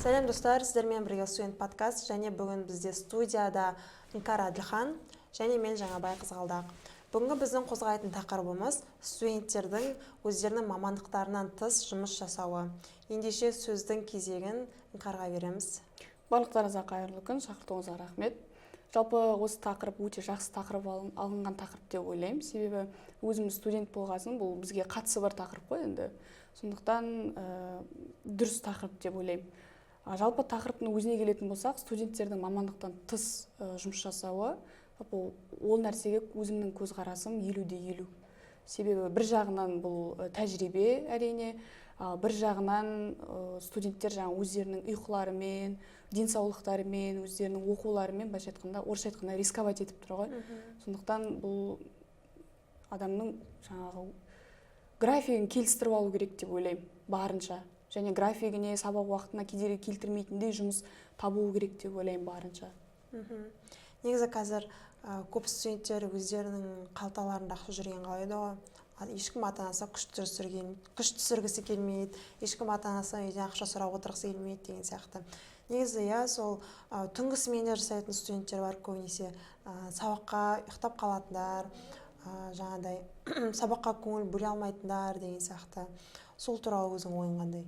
Сәлем достар, сіздермен бірге студент подкаст, және бүгін бізде студияда Іңкәр Әділхан және мен Жаңабай Қызғалдақ. Бүгінгі біздің қозғайтын тақырыбымыз студенттердің өздерінің мамандықтарынан тыс жұмыс жасауы. Ендеше сөздің кезегін Іңкәрға береміз. Барлықтарыңызға қайырлы күн, шақыртуыңызға рахмет. Жалпы осы тақырып өте жақсы тақырып алынған тақырып деп ойлаймын. Себебі өзіміз студент болғасын, бұл бізге қатысы бар тақырып қой енді. Сондықтан дұрыс тақырып деп ойлаймын. Жалпы тақырыптың өзіне келетін болсақ, студенттердің мамандықтан тыс жұмыс жасауы, ол нәрсеге өзімнің көзқарасым 50-50. Себебі бір жағынан бұл тәжірибе әрине, бір жағынан студенттер өздерінің ұйқыларымен, денсаулықтарымен, өздерінің оқуларымен, орысша айтқанда рисковать етіп тұр ғой. Сондықтан бұл адамның графигін келістіріп алу керек деп ойлаймын, барынша. Және графигіне, сабақ уақытына кедергі келтірмейтіндей жұмыс табу керек деп ойлаймын, барынша. Негізі қазір көп студенттер өздерінің қалталарында ақша жүрген қалайды ғой. Ешкім ата-анасы күш түсіргісі келмейді, ешкім ата-анасы үйден ақша сұрап отырғысы келмейді деген сияқты. Негізі сол түнгі сменде жасайтын студенттер бар, көбінесе сабаққа ұйықтап қалатындар, жаңағыдай сабаққа көңіл бөле алмайтындар деген сияқты. Сол туралы өзің ойың қандай?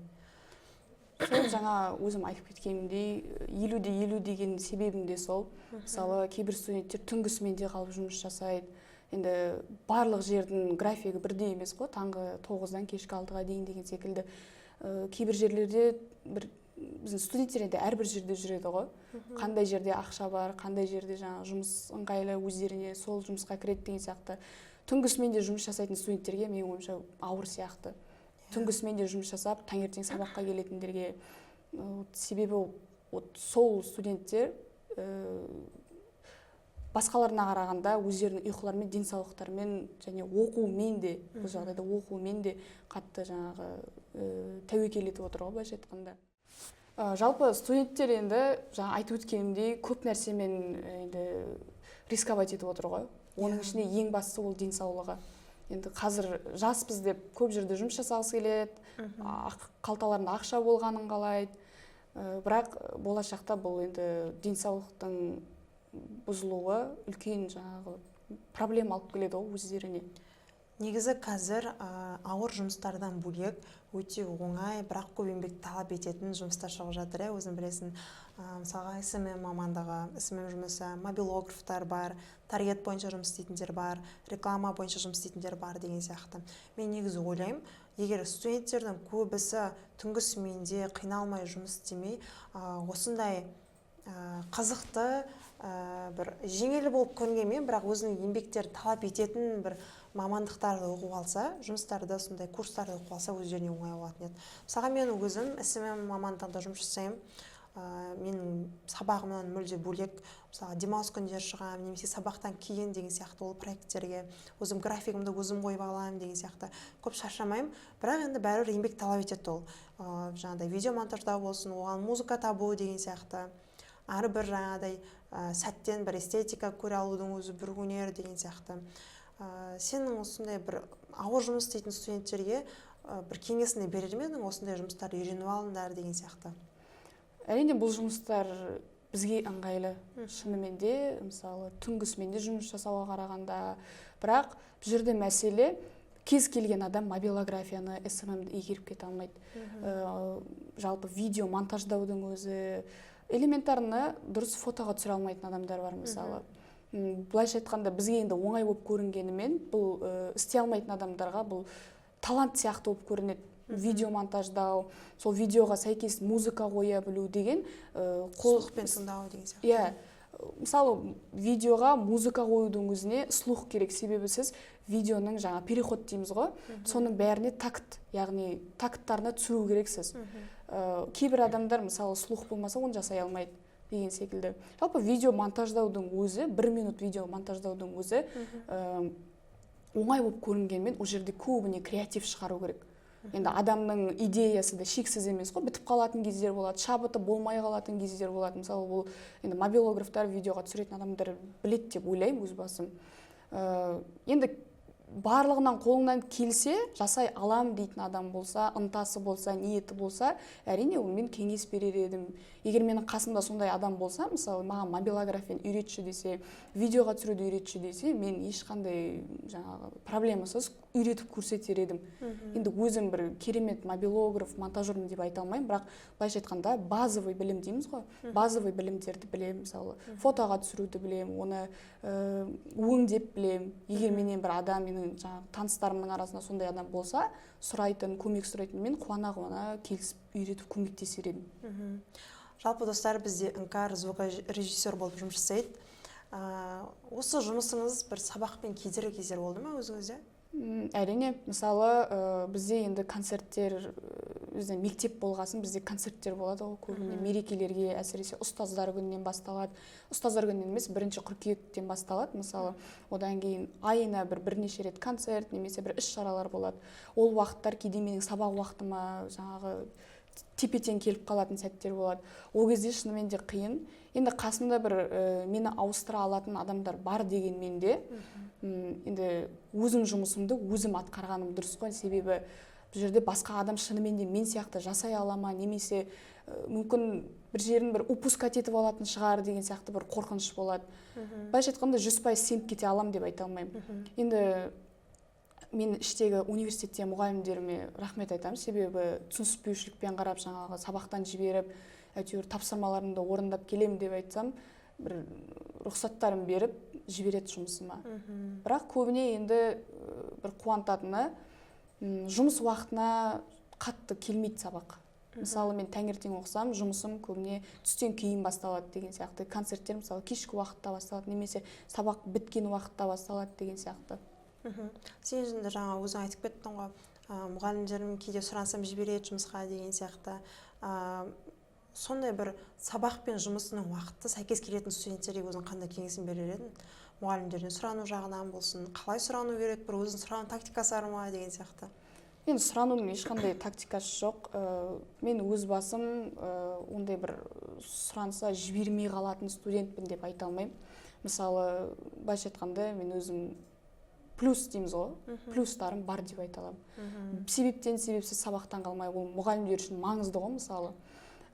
Сол жаңа өзім айтып кеткенімдей 50-50 деген себебім де сол. Мысалы, кейбір студенттер түнгі сменде қалып жұмыс жасайды. Енді барлық жердің графигі бірдей емес қой, таңғы 9-дан кешкі 6-ға дейін деген секілді. Кейбір жерлерде біздің студенттер енді әрбір жерде жүреді ғой. Қандай жерде ақша бар, қандай жерде жұмыс ыңғайлы өздеріне сол жұмысқа кіреді деген сияқты. Түнгі сменде жұмыс жасайтын студенттерге менің ойымша ауыр сияқты. Түнгі сменде жұмыс жасап, таңертең сабаққа келетіндерге, себебі сол студенттер басқаларына қарағанда өздерінің ұйқыларымен, денсаулықтарымен және оқумен де, бұл жағдайда оқумен де қатты тәуекел етіп отыр ғой, былайша айтқанда. Жалпы студенттер енді айтып өткенімдей көп нәрсемен енді рисковать етіп отыр ғой. Оның ішінде ең бастысы ол денсаулығы. Енді қазір жаспыз деп көп жерде жұмыс жасағысы келеді, қалталарында ақша болғанын қалайды. Бірақ болашақта бұл енді денсаулықтың бұзылуы үлкен проблема алып келеді ғой өздеріне. Негізі қазір ауыр жұмыстардан бөлек өте оңай, бірақ көп еңбек талап ететін жұмыстар шығып жатыр. Өзің білесің, мысалға SMM мамандығы, SMM жұмысы, мобилографтар бар, таргет бойынша жұмыс істейтіндер бар, реклама бойынша жұмыс істейтіндер бар деген сияқты. Мен негізі ойлаймын, егер студенттердің көбісі түнгі сменде қиналмай жұмыс істемей, осындай қызықты, бір жеңіл болып көрінгенмен, бірақ өзінің еңбектері талап ететін бір мамандықтарды оқып алса, жұмыстарды, сондай курстарды оқып алса, өздеріне оңай болатын еді. Мысалға мен өзім SMM мамандығында жұмыс жасаймын. Менің сабағымнан мүлде бөлек, мысалы демалыс күндері шығамын, немесе сабақтан кейін деген сияқты ол проекттерге өзім графигімді өзім қойып аламын деген сияқты көп шаршамаймын. Бірақ енді бәрібір еңбек талап етеді ол. Жаңағыдай видео монтаждау болсын, оған музыка табу деген сияқты. Әрбір жаңағыдай сәттен бір эстетика көре алудың өзі бір өнер деген сияқты. Сенің осындай бір ауыр жұмыс істейтін студенттерге бір кеңесіне берер ме едің, осындай жұмыстарды үйреніп алыңдар деген сияқты? Әрине бұл жұмыстар бізге ыңғайлы, шынымен де, мысалы түнгі сменде жұмыс жасауға қарағанда, бірақ бұл жерде мәселе кез келген адам мобилографияны, SMM-ді игеріп кете алмайды. Жалпы видео монтаждаудың өзі элементарны дұрыс фотоға түсіре алмайтын адамдар бар, мысалы. Былайша айтқанда бізге енді оңай болып көрінгенімен, бұл істей алмайтын адамдарға бұл талант сияқты болып көрінеді. Видео монтаждау, сол видеоға сәйкес музыка қоя білу деген слухпен тыңдау деген сияқты. Мысалы видеоға музыка қоюдың өзіне слух керек, себебі сіз видеоның переход дейміз ғой, соның бәріне такт, яғни такттарына түсіру керексіз. Кейбір адамдар мысалы слух болмаса оны жасай алмайды деген секілді. Жалпы видео монтаждаудың өзі, 1 минут видео монтаждаудың өзі оңай болып көрінгенмен, ол жерде көбіне креатив шығару керек. Енді адамның идеясы да шексіз емес қой, бітіп қалатын кездер болады, шабыты болмай қалатын кездер болады. Мысалы, бұл енді мобилографтар видеоға түсіретін адамдар білет деп ойлаймын өз басым. Енді барлығынан қолыңнан келсе жасай алам дейтін адам болса, ынтасы болса, ниеті болса, әрине мен кеңес берер едім. Егер менің қасымда сондай адам болса, мысалы маған мобилографияны үйретші десе, видеоға түсіруді үйретші десе, мен ешқандай жаңағы проблемасыз үйретіп көрсетер едім. Енді өзім бір керемет мобилограф, монтажермін деп айта алмаймын, бірақ былайша айтқанда базовый білім дейміз ғой. Базовый білімдерді білемін, мысалы фотоға түсіруді білемін, оны өңдеп білемін. Егер менен бір адам, менің жаңағы таныстарымның арасында сондай адам болса, сұрайтын, көмек сұрайтын, мен қуана келісіп үйретіп көмектесер едім. Жалпы достар, бізде Іңкәр звукорежиссер болып жұмыс жасайды. Осы жұмысыңыз бір сабақпен кедергі кездер болды ма өзіңізде? Әрине, мысалы бізде енді концерттер, бізде мектеп болғасын, бізде концерттер болады ғой, көбіне мерекелерге, әсіресе ұстаздар күнінен басталады. Ұстаздар күнінен емес, 1 қыркүйектен басталады, мысалы, одан кейін айына бірнеше рет концерт, немесе бір іс-шаралар болады. Ол уақыттар кейде менің сабақ уақытыма жаңағы тепе-тең келіп қалатын сәттер болады. Ол кезде шынымен де қиын. Енді қасымда бір мені ауыстыра алатын адамдар бар дегенмен де, енді өзім жұмысымды өзім атқарғаным дұрыс қой, себебі бұл жерде басқа адам шынымен де мен сияқты жасай алама, немесе мүмкін бір жерін бір упускать етіп алатын шығар деген сияқты бір қорқыныш болады. Былайша айтқанда 100% сеніп кете алам деп айта алмаймын. Енді мен іштегі университетте мұғалімдеріме рахмет айтамын, себебі түсініспеушілікпен қарап, жаңағы сабақтан жіберіп, әйтеуір тапсырмаларымды орындап келемін деп айтсам, бір рұқсаттарын беріп жібереді жұмысыма. Бірақ көбіне енді бір қуантатыны, жұмыс уақытына қатты келмейді сабақ. Мысалы, мен таңертең оқысам, жұмысым көбіне түстен кейін басталады деген сияқты. Концерттер мысалы кешкі уақытта басталады, немесе сабақ біткен уақытта басталады деген сияқты. Сен енді жаңа өзің айтып кеттің ғой, мұғалімдерім кейде сұрансам жібереді жұмысқа деген сияқты. Сондай бір сабақ пен жұмысының уақыты сәйкес келетін студенттерге өзің қандай кеңесін берер едің? Мұғалімдерден сұрану жағынан болсын, қалай сұрану керек, бір өзің сұрану тактикасы бар ма деген сияқты. Енді сұранудың ешқандай тактикасы жоқ. Мен өз басым ондай бір сұранса жібермей қалатын студентпін деп айта алмаймын. Мысалы, былайша айтқанда, мен өзім плюс дейміз ғой, плюстарым бар деп айта аламын. Себептен себепсіз сабақтан қалмай, ол мұғалімдер үшін маңызды ғой, мысалы.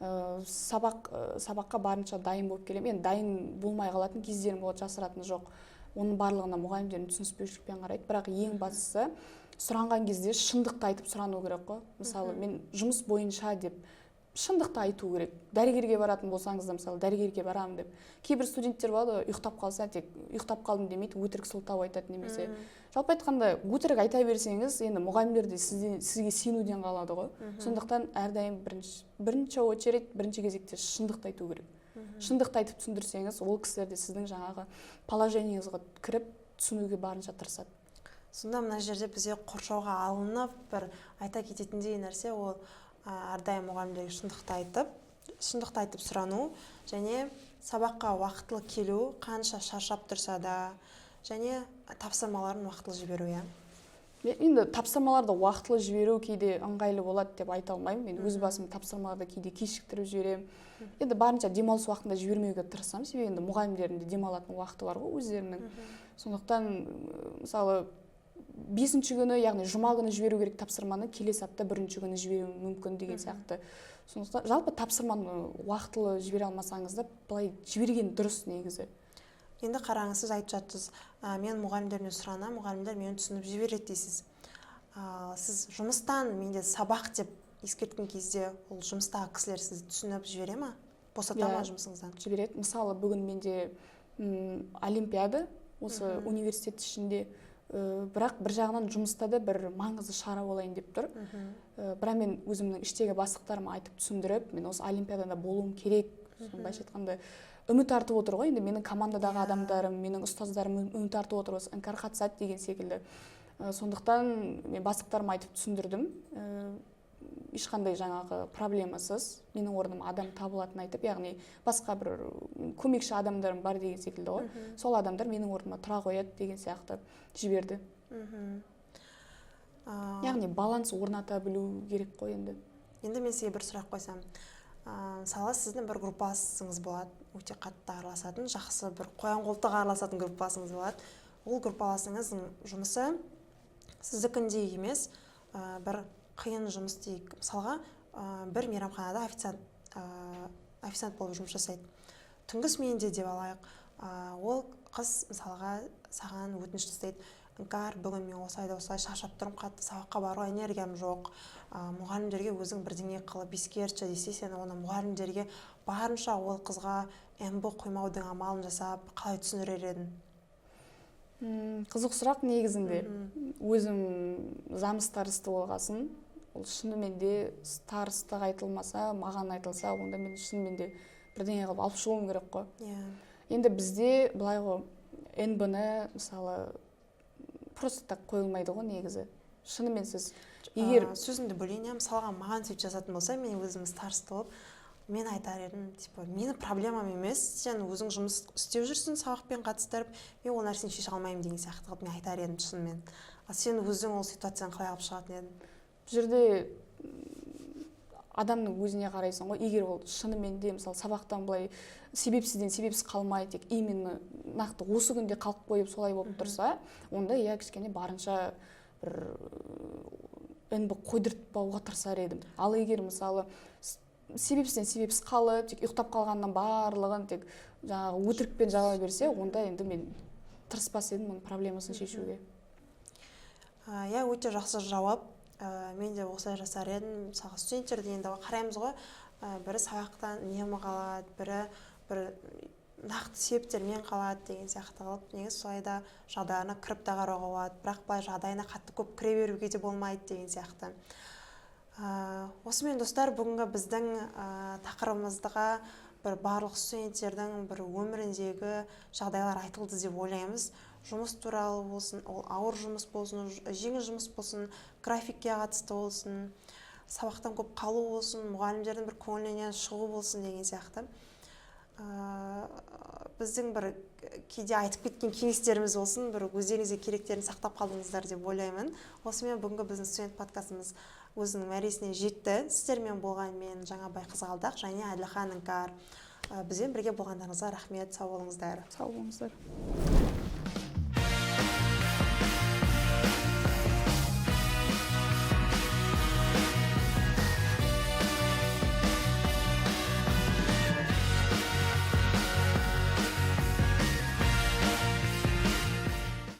Сабаққа барынша дайын болып келемін. Енді дайын болмай қалатын кездерім болады, жасыратыны жоқ. Оның барлығына мұғалімдердің түсініспеушілікпен қарайды. Бірақ ең бастысы, сұранған кезде шындықты айтып сұрану керек қой. Мысалы, мен жұмыс бойынша деп шындықты айту керек. Дәрігерге баратын болсаңыз да, мысалы, дәрігерге барамын деп. Кейбір студенттер болады, ұйықтап қалса, тек ұйықтап қалдым демейді, өтірік сылтау айтады немесе. Жалпы айтқанда, өтірік айта берсеңіз, енді мұғалімдер де сізге сенуден қалады ғой. Сондықтан әрдайым бірінші очередь, бірінші кезекте шындықты айту керек. Шындықты айтып түсіндірсеңіз, ол кісілер де сіздің жаңағы положениеңізге кіріп түсінуге барынша тырысады. Сонда мына жерде бізде қоршауға алынып, бір айта кететіндей нәрсе, ол әрдайым мұғалімдерге шындықты айтып сұрану, және сабаққа уақытылы келу, қанша шаршап тұрса да, және тапсырмаларын уақытылы жіберу. Енді тапсырмаларды уақытылы жіберу кейде ыңғайлы болады деп айта алмаймын. Мен өз басым тапсырмаларды кейде кешіктіріп жіберемін. Енді барынша демалыс уақытында жібермеуге тырысамын, себебі енді мұғалімдердің де демалатын уақыты бар ғой өздерінің. Сондықтан, мысалы, 5-ші күні, яғни жұма күні жіберу керек тапсырманы, келесі апта 1-ші күні жіберу мүмкін деген сияқты. Сондықтан жалпы тапсырманы уақытылы жібере алмасаңыз да, былай жіберген дұрыс негізі. Енді қараңыз, сіз айтып жатсыз, мен мұғалімдерден сұранамын, мұғалімдер мені түсініп жібереді дейсіз. Сіз жұмыстан менде сабақ деп ескерткен кезде, ол жұмыстағы кісілер сізді түсініп жібере ма? Босата ма жұмысыңыздан? Жібереді. Мысалы, бүгін менде олимпиада, осы университет ішінде, бірақ бір жағынан жұмыста да бір маңызды шара болайын деп тұр. Бірақ мен өзімнің іштегі бастықтарыма айтып түсіндіріп, мен осы олимпиадада болуым керек. Былайша айтқанда үміт артып отыр ғой, енді менің командадағы адамдарым, менің ұстаздарым үміт артып отыр, осы Іңкәр қатысады деген секілді. Сондықтан мен бастықтарыма айтып түсіндірдім. Ешқандай жаңағы проблемасыз, менің орным адам табылатынын айтып, яғни басқа бір көмекші адамдарым бар деген секілді ғой. Сол адамдар менің орныма тұра қояды деген сияқты жіберді. Яғни баланс орната білу керек қой енді. Енді мен сізге бір сұрақ қойсам. Мысалы, сіздің бір группасыңыз болады, өте қатты араласатын, жақсы бір қоян қолтық араласатын группасыңыз болады. Ол группаласыңыздың жұмысы сіздікіндей емес, бір қиын жұмыс дейік. Мысалға, бір мейрамханада официант болып жұмыс жасайды. Түнгі сменде деп алайық. Ол қыз мысалға саған өтініш тастайды. Іңкәр, бүгін мен осылай шаршап тұрмын, қатты сабаққа баруға энергиям жоқ. Мұғалімдерге өзің бірдеңе қылып ескертші десе, сен оны мұғалімдерге барынша ол қызға эмбо қоймаудың амалын жасап, қалай түсіндірер едің? Қызық сұрақ негізінде. Өзім замыс тарысты болғасын, ол шынымен де тарыстық айтылмаса, маған айтылса, онда мен шынымен де бірдеңе қылып алып шығуым керек қой. Енді бізде былай ғой, НБ-ні мысалы просто так қойылмайды ғой негізі. Шынымен сіз егер сөзіңді бөлейін, мысалға маған сөйтіп жазатын болса, мен өзіміз тарысты болып, мен айтар едім, типа, мені проблемам емес, сен өзің жұмыс істеп жүрсің, сабақпен қатыстырып, мен ол нәрсені шеше алмаймын деген сияқты қылып мен айтар едім шынымен. Ал сен өзің ол ситуацияны қалай алып шығатын едің? Бұл жерде адамның өзіне қарайсың ғой, егер ол шынымен де мысалы сабақтан былай себепсізден себепсіз қалмай, тек именно нақты осы күнде қалып қойып солай болып тұрса, онда иә кішкене барынша бір НБ қойдыртпауға тырысар едім. Ал егер мысалы себепсізден себепсіз қалып, тек ұйықтап қалғаннан барлығын тек жаңағы өтірікпен жауап берсе, онда енді мен тырыспас едім оның проблемасын шешуге. Иә, өте жақсы жауап. Мен де осылай жасар едім. Мысалға студенттерді енді қараймыз ғой, бірі сабақтан немі қалады, бірі бір нақты себептермен қалады деген сияқты қылып, негізі солайда жағдайына кіріп те қарауға болады, бірақ былай жағдайына қатты көп кіре беруге де болмайды деген сияқты. Осымен достар, бүгінгі біздің тақырыбымызға бір барлық студенттердің бір өміріндегі жағдайлар айтылды деп ойлаймыз. Жұмыс туралы болсын, ол ауыр жұмыс болсын, жеңіл жұмыс болсын, графикке қатысты болсын, сабақтан көп қалу болсын, мұғалімдердің бір көңілінен шығу болсын деген сияқты. Біздің бір кейде айтып кеткен кеңестеріміз болсын, бір өздеріңізге керектерін сақтап қалдыңыздар деп ойлаймын. Осымен бүгінгі біздің студент подкастымыз өзінің мәресіне жетті. Сіздермен болған мен Жаңабай Қызғалдақ және Әділхан Іңкәр. Бізбен бірге болғандарыңызға рахмет. Сау болыңыздар. Сау болыңыздар.